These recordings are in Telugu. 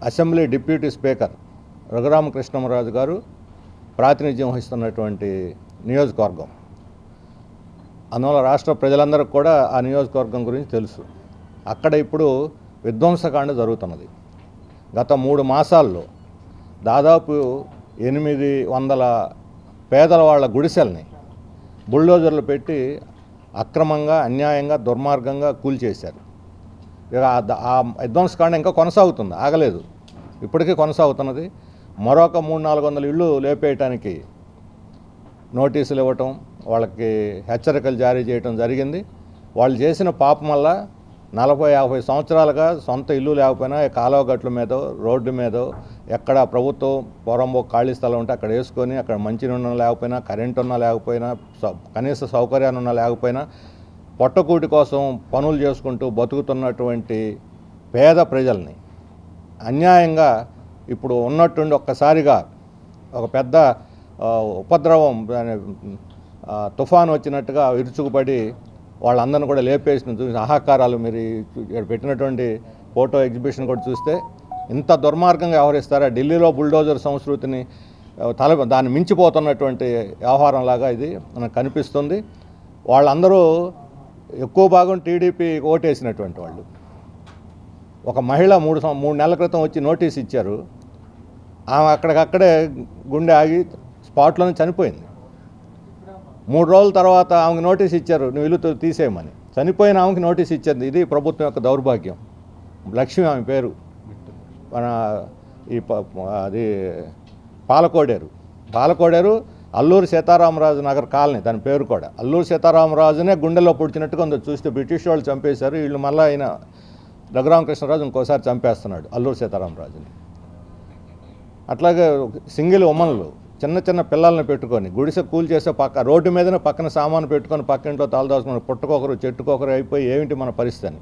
అసెంబ్లీ డిప్యూటీ స్పీకర్ రఘురామకృష్ణరాజు గారు ప్రాతినిధ్యం వహిస్తున్నటువంటి నియోజకవర్గం. అందువల్ల రాష్ట్ర ప్రజలందరికీ కూడా ఆ నియోజకవర్గం గురించి తెలుసు. అక్కడ ఇప్పుడు విధ్వంసకాండ జరుగుతున్నది. గత 3 మాసాల్లో దాదాపు 800 పేదల వాళ్ళ గుడిసెల్ని బుల్డోజర్లు పెట్టి అక్రమంగా, అన్యాయంగా, దుర్మార్గంగా కూల్చేశారు. ఇక ఆ విధ్వంసకాండ ఇంకా కొనసాగుతుంది, ఆగలేదు, ఇప్పటికీ కొనసాగుతున్నది. మరొక 300-400 ఇళ్ళు లేపేయటానికి నోటీసులు ఇవ్వటం, వాళ్ళకి హెచ్చరికలు జారీ చేయటం జరిగింది. వాళ్ళు చేసిన పాపం వల్ల 40-50 సంవత్సరాలుగా సొంత ఇల్లు లేకపోయినా కాలువ గట్ల మీదో, రోడ్డు మీదో, ఎక్కడ ప్రభుత్వం పొరంబో ఖాళీ స్థలం ఉంటే అక్కడ వేసుకొని, అక్కడ మంచినీళ్ళు లేకపోయినా, కరెంటు ఉన్నా లేకపోయినా, కనీస సౌకర్యాలు ఉన్నా లేకపోయినా, పొట్టకూటి కోసం పనులు చేసుకుంటూ బతుకుతున్నటువంటి పేద ప్రజల్ని అన్యాయంగా ఇప్పుడు ఉన్నట్టుండి ఒక్కసారిగా ఒక పెద్ద ఉపద్రవం, తుఫాను వచ్చినట్టుగా విరుచుకుపడి వాళ్ళందరినీ కూడా లేపేసిన చూసి ఆహాకారాలు. మీరు ఇక్కడ పెట్టినటువంటి ఫోటో ఎగ్జిబిషన్ కూడా చూస్తే ఇంత దుర్మార్గంగా వ్యవహరిస్తారా? ఢిల్లీలో బుల్డోజర్ సంస్కృతిని దాన్ని మించిపోతున్నటువంటి వ్యవహారంలాగా ఇది మనకు కనిపిస్తుంది. వాళ్ళందరూ ఎక్కువ భాగం టీడీపీ ఓటేసినటువంటి వాళ్ళు. ఒక మహిళ 3 నెలల క్రితం వచ్చి నోటీస్ ఇచ్చారు. ఆమె అక్కడికక్కడే గుండె ఆగి స్పాట్లోనే చనిపోయింది. 3 రోజుల తర్వాత ఆమెకు నోటీస్ ఇచ్చారు, నువ్వు ఇల్లు తీసేయమని. చనిపోయిన ఆమెకి నోటీస్ ఇచ్చింది. ఇది ప్రభుత్వం యొక్క దౌర్భాగ్యం. లక్ష్మి ఆమె పేరు. మన అది పాలకోడేరు అల్లూరి సీతారామరాజు నగర్ కాలనీ, దాని పేరు కూడా. అల్లూరి సీతారామరాజునే గుండెలో పొడిచినట్టుగా ఉంది. చూస్తే బ్రిటిష్ వాళ్ళు చంపేశారు, వీళ్ళు మళ్ళీ ఆయన రఘురామకృష్ణరాజు ఇంకోసారి చంపేస్తున్నాడు అల్లూరి సీతారామరాజుని. అట్లాగే సింగిల్ ఉమ్మన్లు చిన్న చిన్న పిల్లల్ని పెట్టుకొని గుడిసె కూల్ చేసే రోడ్డు మీదనే పక్కన సామాను పెట్టుకొని పక్కింట్లో తలదాచుకుని పుట్టకొకరు చెట్టుకొకరు అయిపోయి ఏమిటి మన పరిస్థితి అని.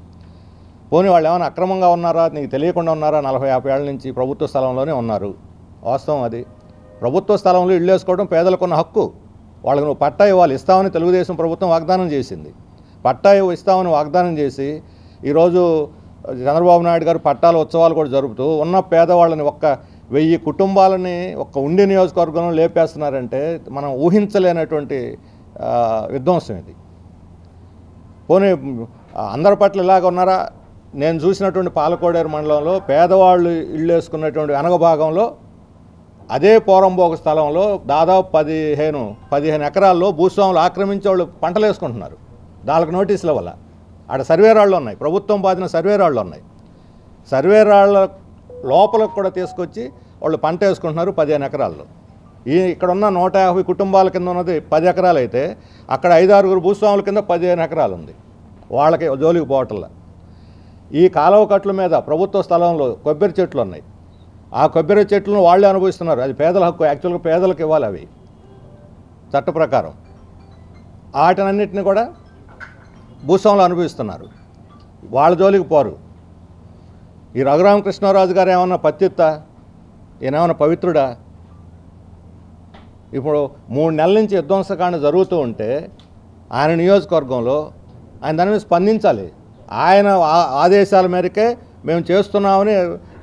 పోనీ వాళ్ళు ఏమైనా అక్రమంగా ఉన్నారా, నీకు తెలియకుండా ఉన్నారా? 40-50 ఏళ్ళ నుంచి ప్రభుత్వ స్థలంలోనే ఉన్నారు. వాస్తవం అది. ప్రభుత్వ స్థలంలో ఇళ్ళు వేసుకోవడం పేదలకున్న హక్కు. వాళ్ళకి నువ్వు పట్టా ఇవ్వాలి. ఇస్తామని తెలుగుదేశం ప్రభుత్వం వాగ్దానం చేసింది. పట్టా ఇస్తామని వాగ్దానం చేసి ఈరోజు చంద్రబాబు నాయుడు గారు పట్టాల ఉత్సవాలు కూడా జరుపుతూ ఉన్న పేదవాళ్ళని 1000 కుటుంబాలని ఒక్క ఉండి నియోజకవర్గంలో లేపేస్తున్నారంటే మనం ఊహించలేనటువంటి విధ్వంసం ఇది. పోనీ అందరి పట్ల ఇలాగ ఉన్నారా? నేను చూసినటువంటి పాలకోడేరు మండలంలో పేదవాళ్ళు ఇళ్ళు వేసుకున్నటువంటి వెనక భాగంలో అదే పోరంబోక స్థలంలో దాదాపు 15 ఎకరాల్లో భూస్వాములు ఆక్రమించే వాళ్ళు పంటలు వేసుకుంటున్నారు. దానికి నోటీసుల వల్ల ఆడ సర్వే రాళ్ళు ఉన్నాయి, ప్రభుత్వం బాధిన సర్వే రాళ్ళు ఉన్నాయి. సర్వే రాళ్ళ లోపలకు కూడా తీసుకొచ్చి వాళ్ళు పంట వేసుకుంటున్నారు 15 ఎకరాల్లో. ఇక్కడ ఉన్న 150 కుటుంబాల కింద ఉన్నది 10 ఎకరాలు అయితే అక్కడ 5-6 భూస్వాముల కింద 15 ఎకరాలు ఉంది. వాళ్ళకి జోలికి పోవటంలా. ఈ కాలువ కట్ల మీద ప్రభుత్వ స్థలంలో కొబ్బరి చెట్లు ఉన్నాయి. ఆ కొబ్బరి చెట్లను వాళ్ళే అనుభవిస్తున్నారు. అది పేదల హక్కు. యాక్చువల్గా పేదలకు ఇవ్వాలి అవి చట్ట ప్రకారం. వాటినన్నింటినీ కూడా భూస్వాములు అనుభవిస్తున్నారు. వాళ్ళ జోలికి పోరు. ఈ రఘురామకృష్ణరాజు గారు ఏమన్నా పత్తిత్తా? ఈయనేమన్నా పవిత్రుడా? ఇప్పుడు 3 నెలల నుంచి విధ్వంసకాండ జరుగుతూ ఉంటే ఆయన నియోజకవర్గంలో ఆయన దాని మీద స్పందించాలి. ఆయన ఆదేశాల మేరకే మేము చేస్తున్నామని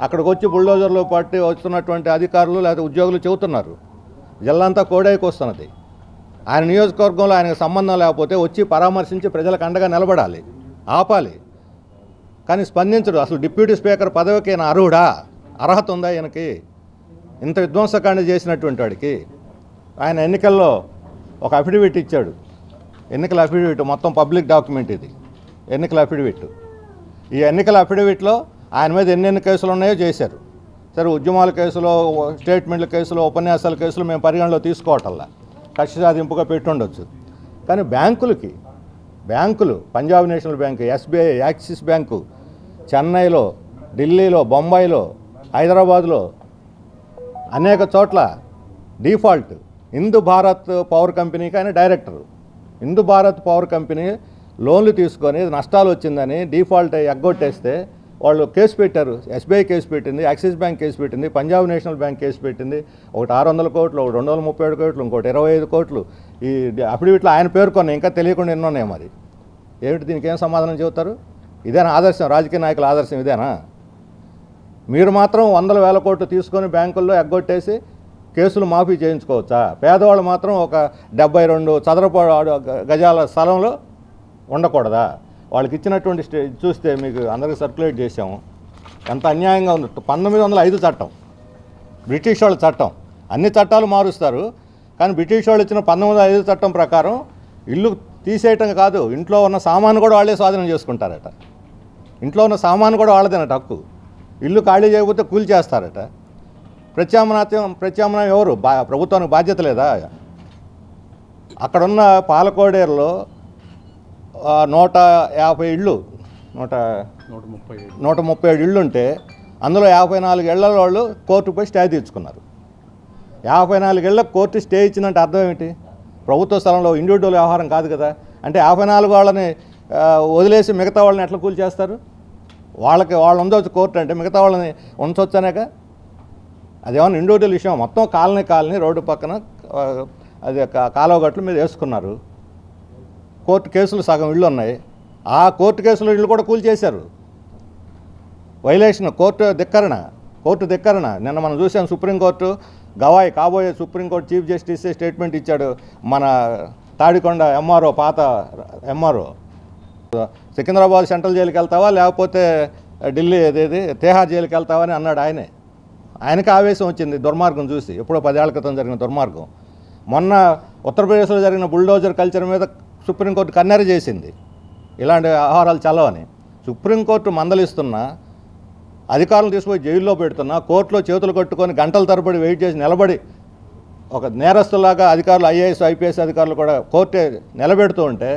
అక్కడికి వచ్చి బుల్డోజర్లో పట్టి వస్తున్నటువంటి అధికారులు లేదా ఉద్యోగులు చెబుతున్నారు. జిల్లాంతా కోడైకి వస్తున్నది. ఆయన నియోజకవర్గంలో ఆయనకు సంబంధం లేకపోతే వచ్చి పరామర్శించి ప్రజలకు అండగా నిలబడాలి, ఆపాలి. కానీ స్పందించడు. అసలు డిప్యూటీ స్పీకర్ పదవికి ఈయన అర్హుడా? అర్హత ఉందా ఈయనకి? ఇంత విధ్వంసకాండ చేసినటువంటి వాడికి. ఆయన ఎన్నికల్లో ఒక అఫిడవిట్ ఇచ్చాడు. ఎన్నికల అఫిడవిట్ మొత్తం పబ్లిక్ డాక్యుమెంట్ ఇది. ఎన్నికల అఫిడవిట్. ఈ ఎన్నికల అఫిడవిట్లో ఆయన మీద ఎన్ని కేసులు ఉన్నాయో చేశారు. సరే, ఉద్యమాల కేసులో, స్టేట్మెంట్ల కేసులో, ఉపన్యాసాల కేసులు మేము పరిగణలో తీసుకోవటల్లా, కక్ష సాధింపుగా పెట్టుండొచ్చు. కానీ బ్యాంకులు Punjab national bank, SBI, axis bank, చెన్నైలో, ఢిల్లీలో, బొంబాయిలో, హైదరాబాద్లో అనేక చోట్ల డిఫాల్ట్. హిందూ భారత్ పవర్ కంపెనీకి ఆయన director. Hindu Bharat power company లోన్లు తీసుకొని నష్టాలు వచ్చిందని డిఫాల్ట్ ఎగ్గొట్టేస్తే వాళ్ళు కేసు పెట్టారు. ఎస్బీఐ కేసు పెట్టింది, యాక్సిస్ బ్యాంక్ కేసు పెట్టింది, పంజాబ్ నేషనల్ బ్యాంక్ కేసు పెట్టింది. ఒకటి 600 కోట్లు, ఒకటి 237 కోట్లు, ఇంకోటి 25 కోట్లు. ఈ అఫిడవిట్లో ఆయన పేర్కొన్నాయి. ఇంకా తెలియకుండా ఎన్నో ఉన్నాయి. మరి ఏమిటి? దీనికి ఏం సమాధానం చెబుతారు? ఇదేనా ఆదర్శం? రాజకీయ నాయకుల ఆదర్శం ఇదేనా? మీరు మాత్రం వందల వేల కోట్లు తీసుకొని బ్యాంకుల్లో ఎగ్గొట్టేసి కేసులు మాఫీ చేయించుకోవచ్చా? పేదవాళ్ళు మాత్రం ఒక 72 చదరపు గజాల స్థలంలో ఉండకూడదా? వాళ్ళకి ఇచ్చినటువంటి చూస్తే మీకు అందరికీ సర్క్యులేట్ చేసాము, ఎంత అన్యాయంగా ఉంది. 1905 చట్టం, బ్రిటిష్ వాళ్ళ చట్టం. అన్ని చట్టాలు మారుస్తారు, కానీ బ్రిటిష్ వాళ్ళు ఇచ్చిన 1905 చట్టం ప్రకారం ఇల్లు తీసేయటం కాదు, ఇంట్లో ఉన్న సామాను కూడా వాళ్ళే స్వాధీనం చేసుకుంటారట. ఇంట్లో ఉన్న సామాను కూడా వాళ్ళదేనట హక్కు. ఇల్లు ఖాళీ చేయకపోతే కూలి చేస్తారట. ప్రత్యామ్నాయం ఎవరు? ప్రభుత్వానికి బాధ్యత లేదా? అక్కడున్న పాలకోడేరులో 150 ఇళ్ళు 137 ఇళ్ళు ఉంటే అందులో 54 ఇళ్ల వాళ్ళు కోర్టుపై స్టే తెచ్చుకున్నారు. 54 ఇళ్లకు కోర్టు స్టే ఇచ్చిందంటే అర్థం ఏమిటి? ప్రభుత్వ స్థలంలో ఇండివిజువల్ వ్యవహారం కాదు కదా. అంటే 54 వాళ్ళని వదిలేసి మిగతా వాళ్ళని ఎట్లా కూలి చేస్తారు? వాళ్ళు ఉండవచ్చు కోర్టు అంటే, మిగతా వాళ్ళని ఉంచవచ్చనేక. అదేమన్నా ఇండివిజువల్ విషయం? మొత్తం కాలనీ రోడ్డు పక్కన అది కాలువ గట్ల మీద వేసుకున్నారు. కోర్టు కేసులు సగం ఇళ్ళు ఉన్నాయి. ఆ కోర్టు కేసులు ఇళ్ళు కూడా కూలి చేశారు. వైలేషన్, కోర్టు ధిక్కరణ. నిన్న మనం చూసాం, సుప్రీంకోర్టు గవాయి కాబోయే సుప్రీంకోర్టు చీఫ్ జస్టిస్ స్టేట్మెంట్ ఇచ్చాడు. మన తాడికొండ ఎంఆర్ఓ, పాత ఎంఆర్ఓ, సికింద్రాబాద్ సెంట్రల్ జైలుకి వెళ్తావా లేకపోతే ఢిల్లీ తిహార్ జైలుకి వెళ్తావా అని అన్నాడు. ఆయనకి ఆవేశం వచ్చింది దుర్మార్గం చూసి. ఎప్పుడో 10 ఏళ్ల క్రితం జరిగిన దుర్మార్గం. మొన్న ఉత్తరప్రదేశ్లో జరిగిన బుల్డోజర్ కల్చర్ మీద సుప్రీంకోర్టు కన్నెర చేసింది, ఇలాంటి వ్యవహారాలు చల్లవని. సుప్రీంకోర్టు మందలిస్తున్నా, అధికారులు తీసుకుపోయి జైల్లో పెడుతున్నా, కోర్టులో చేతులు కట్టుకొని గంటల తరబడి వెయిట్ చేసి నిలబడి ఒక నేరస్తులాగా అధికారులు, ఐఏఎస్ ఐపీఎస్ అధికారులు కూడా కోర్టే నిలబెడుతూ ఉంటే,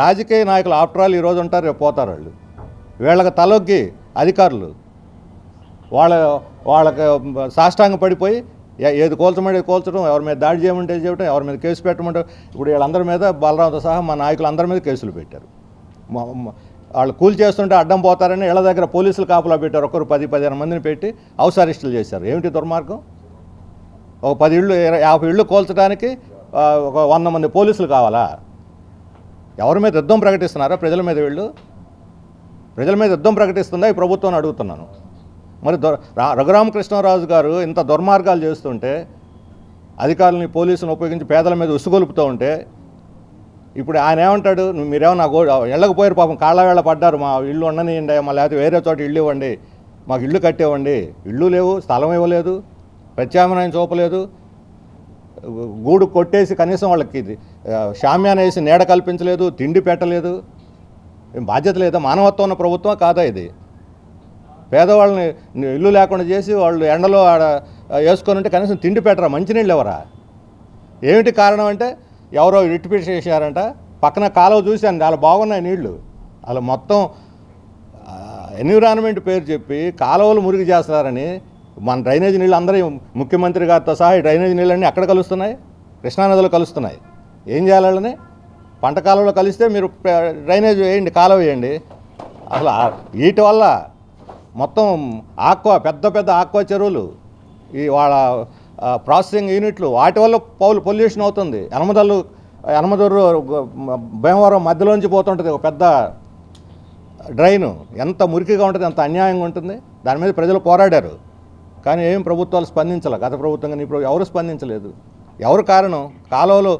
రాజకీయ నాయకులు ఆఫ్టర్ ఆల్ ఈరోజు ఉంటారు, రేపు పోతారు. వాళ్ళు వీళ్ళకి తలొగ్గి అధికారులు వాళ్ళకి సాష్టాంగ పడిపోయి ఏది కోల్చడం, ఎవరి మీద దాడి చేయమంటే చేయటం, ఎవరి మీద కేసు పెట్టమంటే. ఇప్పుడు వీళ్ళందరి మీద బలరాంతో సహా మా నాయకులందరి మీద కేసులు పెట్టారు. వాళ్ళు కూలి చేస్తుంటే అడ్డం పోతారని ఇళ్ల దగ్గర పోలీసులు కాపలా పెట్టారు. ఒకరు 10-15 మందిని పెట్టి హౌస్ అరెస్టులు చేశారు. ఏమిటి దుర్మార్గం? ఒక 10 ఇళ్ళు 50 ఇళ్ళు కోల్చడానికి ఒక 100 మంది పోలీసులు కావాలా? ఎవరి మీద యుద్ధం ప్రకటిస్తున్నారా? ప్రజల మీద యుద్ధం ప్రకటిస్తుందా ఈ ప్రభుత్వాన్ని అడుగుతున్నాను. మరి రఘురామకృష్ణరాజు గారు ఇంత దుర్మార్గాలు చేస్తుంటే, అధికారులని పోలీసులను ఉపయోగించి పేదల మీద ఉసుగొలుపుతూ ఉంటే, ఇప్పుడు ఆయన ఏమంటాడు? మీరేమన్నా ఇళ్ళకు పోయారు, పాపం కాళ్ళవేళ పడ్డారు, మా ఇల్లు ఉండనియండి, మా లేకపోతే వేరే చోట ఇల్లు ఇవ్వండి, మాకు ఇల్లు కట్టివ్వండి. ఇళ్ళు లేవు, స్థలం ఇవ్వలేదు, ప్రత్యామ్నాయం చూపలేదు, గూడు కొట్టేసి కనీసం వాళ్ళకి షామ్యాన వేసి నీడ కల్పించలేదు, తిండి పెట్టలేదు. ఏం బాధ్యత లేదా? మానవత్వం ఉన్న ప్రభుత్వం కాదా ఇది? పేదవాళ్ళని ఇల్లు లేకుండా చేసి వాళ్ళు ఎండలో ఆడ వేసుకొని ఉంటే కనీసం తిండి పెట్టరా? మంచినీళ్ళు ఎవరా? ఏమిటి కారణం అంటే, ఎవరో రిట్పీట్ చేశారంట, పక్కన కాలువ చూశాను, చాలా బాగున్నాయి నీళ్లు. అలా మొత్తం ఎన్విరాన్మెంట్ పేరు చెప్పి కాలువలు మురిగి చేస్తారని, మన డ్రైనేజ్ నీళ్ళు అందరూ ముఖ్యమంత్రి గారితో సహా ఈ డ్రైనేజ్ నీళ్ళన్నీ ఎక్కడ కలుస్తున్నాయి? కృష్ణానదిలో కలుస్తున్నాయి. ఏం చేయాలి వాళ్ళని? పంట కాలువలో కలిస్తే మీరు డ్రైనేజ్ వేయండి, కాలువ వేయండి. అసలు వీటి వల్ల మొత్తం పెద్ద ఆక్వా చెరువులు, ఈ వాళ్ళ ప్రాసెసింగ్ యూనిట్లు, వాటి వల్ల పొల్యూషన్ అవుతుంది. యనమదూరు భీమవరం మధ్యలోంచి పోతుంటుంది ఒక పెద్ద డ్రైను. ఎంత మురికిగా ఉంటుంది, ఎంత అన్యాయంగా ఉంటుంది. దాని మీద ప్రజలు పోరాడారు, కానీ ఏం ప్రభుత్వాలు స్పందించాలి. గత ప్రభుత్వం కానీ ఇప్పుడు ఎవరు స్పందించలేదు. ఎవరు కారణం? కాలువలు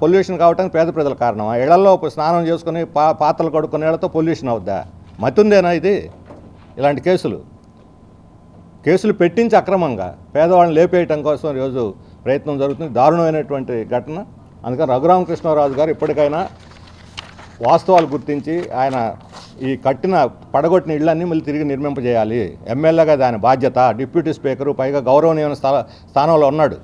పొల్యూషన్ కావడానికి పేద ప్రజల కారణం. ఇళ్లలో స్నానం చేసుకుని పాత్రలు కడుక్కునే వాళ్ళతో పొల్యూషన్ అవుద్దా? మతుందేనా ఇది? ఇలాంటి కేసులు పెట్టించి అక్రమంగా పేదవాళ్ళని లేపేయటం కోసం ఈరోజు ప్రయత్నం జరుగుతుంది. దారుణమైనటువంటి ఘటన. అందుకని రఘురామకృష్ణరాజు గారు ఇప్పటికైనా వాస్తవాలు గుర్తించి ఆయన ఈ పడగొట్టిన ఇళ్ళన్నీ మళ్ళీ తిరిగి నిర్మింపజేయాలి. ఎమ్మెల్యేగా దాని బాధ్యత. డిప్యూటీ స్పీకరు, పైగా గౌరవనీయమైన స్థానంలో ఉన్నాడు.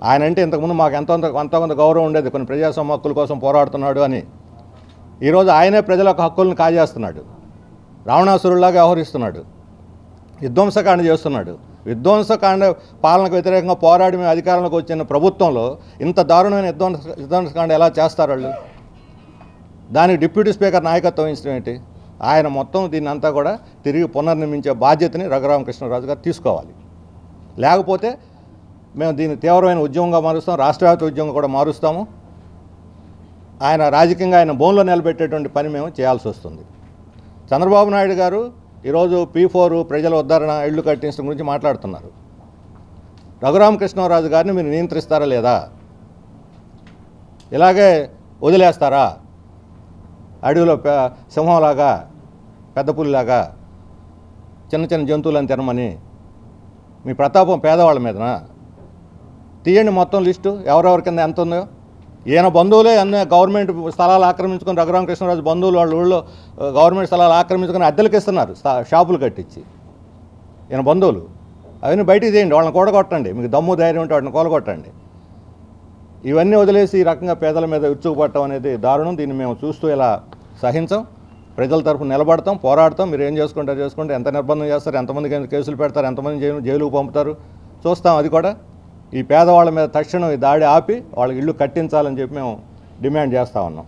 ఆయన అంటే ఇంతకుముందు మాకు కొంత గౌరవం ఉండేది, కొన్ని ప్రజాస్వామ్య హక్కుల కోసం పోరాడుతున్నాడు అని. ఈరోజు ఆయనే ప్రజల హక్కులను కాజేస్తున్నాడు, రావణాసురులాగా వ్యవహరిస్తున్నాడు, విధ్వంసకాండ చేస్తున్నాడు. విధ్వంసకాండ పాలనకు వ్యతిరేకంగా పోరాడి మేము అధికారంలోకి వచ్చిన ప్రభుత్వంలో ఇంత దారుణమైన విధ్వంసకాండ ఎలా చేస్తారు వాళ్ళు? దానికి డిప్యూటీ స్పీకర్ నాయకత్వం వహించడం ఏంటి? ఆయన మొత్తం దీన్ని అంతా కూడా తిరిగి పునర్నిర్మించే బాధ్యతని రఘురామకృష్ణరాజు గారు తీసుకోవాలి. లేకపోతే మేము దీన్ని తీవ్రమైన ఉద్యమంగా మారుస్తాం, రాష్ట్రవ్యాప్త ఉద్యమంగా కూడా మారుస్తాము. ఆయన రాజకీయంగా ఆయన బోన్లో నిలబెట్టేటువంటి పని మేము చేయాల్సి వస్తుంది. చంద్రబాబు నాయుడు గారు ఈరోజు P4 ప్రజల ఉద్ధరణ ఇళ్ళు కట్టించడం గురించి మాట్లాడుతున్నారు. రఘురామకృష్ణరాజు గారిని మీరు నియంత్రిస్తారా లేదా? ఇలాగే వదిలేస్తారా? అడవిలో సింహంలాగా, పెద్ద పులిలాగా చిన్న చిన్న జంతువులను తినమని మీ ప్రతాపం పేదవాళ్ళ మీదనా? తీయండి మొత్తం లిస్టు, ఎవరెవరి కింద ఎంత ఉందో. ఈయన బంధువులే అన్ని గవర్నమెంట్ స్థలాలు ఆక్రమించుకొని, రఘురామకృష్ణరాజు బంధువులు వాళ్ళ ఊళ్ళో గవర్నమెంట్ స్థలాలు ఆక్రమించుకొని అద్దెలకు ఇస్తున్నారు, షాపులు కట్టించి. ఈయన బంధువులు అవన్నీ బయటికి తీయండి, వాళ్ళని కూడగొట్టండి. మీకు దమ్ము ధైర్యం ఉంటే వాటిని కూడగొట్టండి. ఇవన్నీ వదిలేసి ఈ రకంగా పేదల మీద విరుచుకుపడటం అనేది దారుణం. దీన్ని మేము చూస్తూ ఇలా సహించం. ప్రజల తరఫున నిలబడతాం, పోరాడతాం. మీరు ఏం చేసుకుంటారు చేసుకోండి. ఎంత నిర్బంధం చేస్తారు, ఎంతమందికి కేసులు పెడతారు, ఎంతమంది జైలుకు పంపుతారు చూస్తాం. అది కూడా ఈ పేదవాళ్ళ మీద తక్షణం ఈ దాడి ఆపి వాళ్ళకి ఇళ్ళు కట్టించాలని చెప్పి మేము డిమాండ్ చేస్తూ ఉన్నాం.